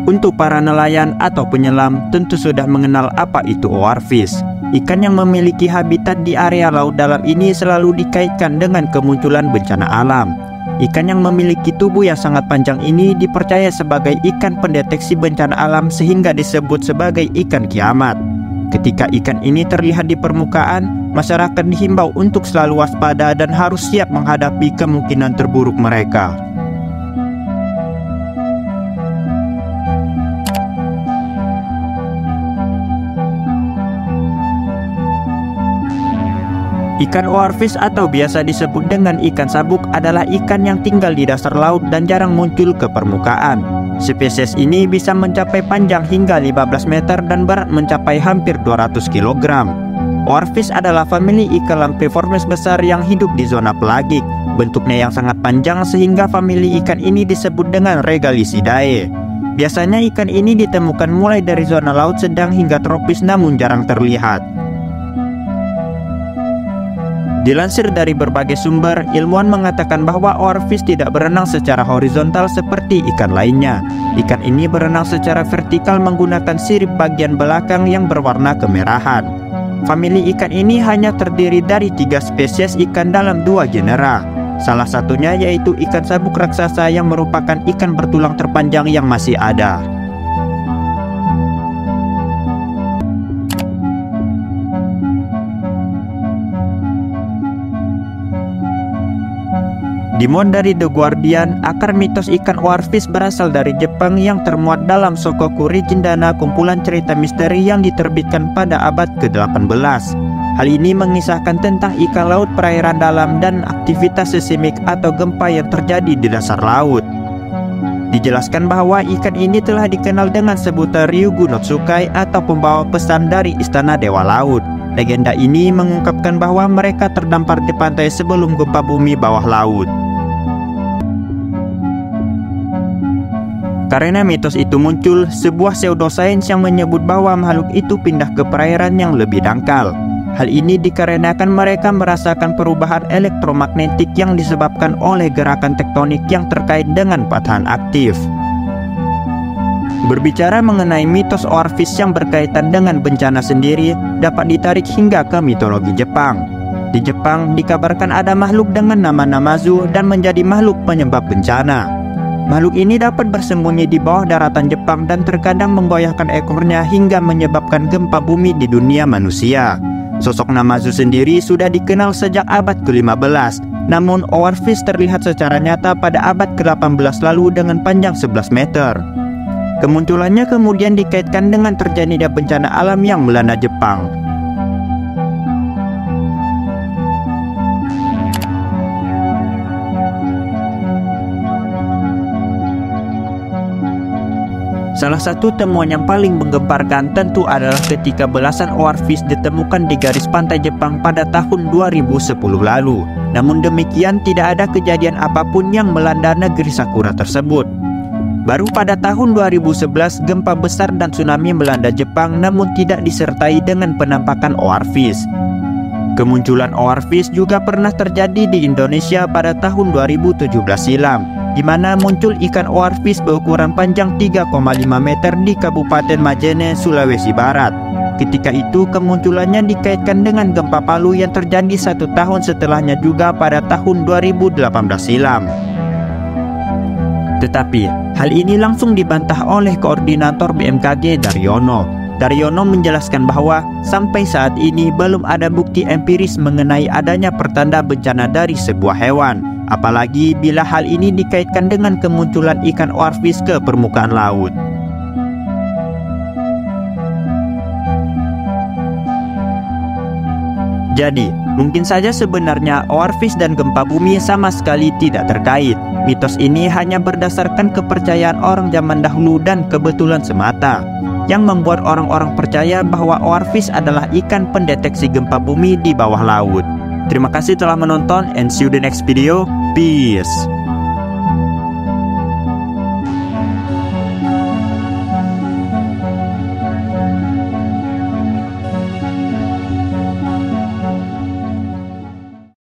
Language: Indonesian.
Untuk para nelayan atau penyelam tentu sudah mengenal apa itu oarfish. Ikan yang memiliki habitat di area laut dalam ini selalu dikaitkan dengan kemunculan bencana alam. Ikan yang memiliki tubuh yang sangat panjang ini dipercaya sebagai ikan pendeteksi bencana alam sehingga disebut sebagai ikan kiamat. Ketika ikan ini terlihat di permukaan, masyarakat dihimbau untuk selalu waspada dan harus siap menghadapi kemungkinan terburuk mereka. Ikan oarfish atau biasa disebut dengan ikan sabuk adalah ikan yang tinggal di dasar laut dan jarang muncul ke permukaan. Spesies ini bisa mencapai panjang hingga 15 meter dan berat mencapai hampir 200 kg. Oarfish adalah famili ikan lampriformes besar yang hidup di zona pelagik. Bentuknya yang sangat panjang sehingga famili ikan ini disebut dengan Regalicidae. Biasanya ikan ini ditemukan mulai dari zona laut sedang hingga tropis namun jarang terlihat. Dilansir dari berbagai sumber, ilmuwan mengatakan bahwa oarfish tidak berenang secara horizontal seperti ikan lainnya. Ikan ini berenang secara vertikal menggunakan sirip bagian belakang yang berwarna kemerahan. Famili ikan ini hanya terdiri dari 3 spesies ikan dalam 2 genera. Salah satunya yaitu ikan sabuk raksasa yang merupakan ikan bertulang terpanjang yang masih ada. Dimuat dari The Guardian, akar mitos ikan oarfish berasal dari Jepang yang termuat dalam Shokokuri Jindana, kumpulan cerita misteri yang diterbitkan pada abad ke-18. Hal ini mengisahkan tentang ikan laut perairan dalam dan aktivitas seismik atau gempa yang terjadi di dasar laut. Dijelaskan bahwa ikan ini telah dikenal dengan sebutan Ryugu no Tsukai atau pembawa pesan dari istana dewa laut. Legenda ini mengungkapkan bahwa mereka terdampar di pantai sebelum gempa bumi bawah laut. Karena mitos itu muncul, sebuah pseudosains yang menyebut bahwa makhluk itu pindah ke perairan yang lebih dangkal. Hal ini dikarenakan mereka merasakan perubahan elektromagnetik yang disebabkan oleh gerakan tektonik yang terkait dengan patahan aktif. Berbicara mengenai mitos oarfish yang berkaitan dengan bencana sendiri dapat ditarik hingga ke mitologi Jepang. Di Jepang dikabarkan ada makhluk dengan nama Namazu dan menjadi makhluk penyebab bencana. Makhluk ini dapat bersembunyi di bawah daratan Jepang dan terkadang menggoyahkan ekornya hingga menyebabkan gempa bumi di dunia manusia. Sosok Namazu sendiri sudah dikenal sejak abad ke-15, namun oarfish terlihat secara nyata pada abad ke-18 lalu dengan panjang 11 meter. Kemunculannya kemudian dikaitkan dengan terjadinya bencana alam yang melanda Jepang. Salah satu temuan yang paling menggemparkan tentu adalah ketika belasan oarfish ditemukan di garis pantai Jepang pada tahun 2010 lalu. Namun demikian tidak ada kejadian apapun yang melanda negeri Sakura tersebut. Baru pada tahun 2011 gempa besar dan tsunami melanda Jepang namun tidak disertai dengan penampakan oarfish. Kemunculan oarfish juga pernah terjadi di Indonesia pada tahun 2017 silam, di mana muncul ikan oarfish berukuran panjang 3,5 meter di Kabupaten Majene, Sulawesi Barat. Ketika itu kemunculannya dikaitkan dengan gempa Palu yang terjadi 1 tahun setelahnya juga pada tahun 2018 silam. Tetapi hal ini langsung dibantah oleh koordinator BMKG Daryono. Daryono menjelaskan bahwa sampai saat ini belum ada bukti empiris mengenai adanya pertanda bencana dari sebuah hewan, apalagi bila hal ini dikaitkan dengan kemunculan ikan oarfish ke permukaan laut. Jadi, mungkin saja sebenarnya oarfish dan gempa bumi sama sekali tidak terkait. Mitos ini hanya berdasarkan kepercayaan orang zaman dahulu dan kebetulan semata, yang membuat orang-orang percaya bahwa oarfish adalah ikan pendeteksi gempa bumi di bawah laut. Terima kasih telah menonton and see you the next video. Peace.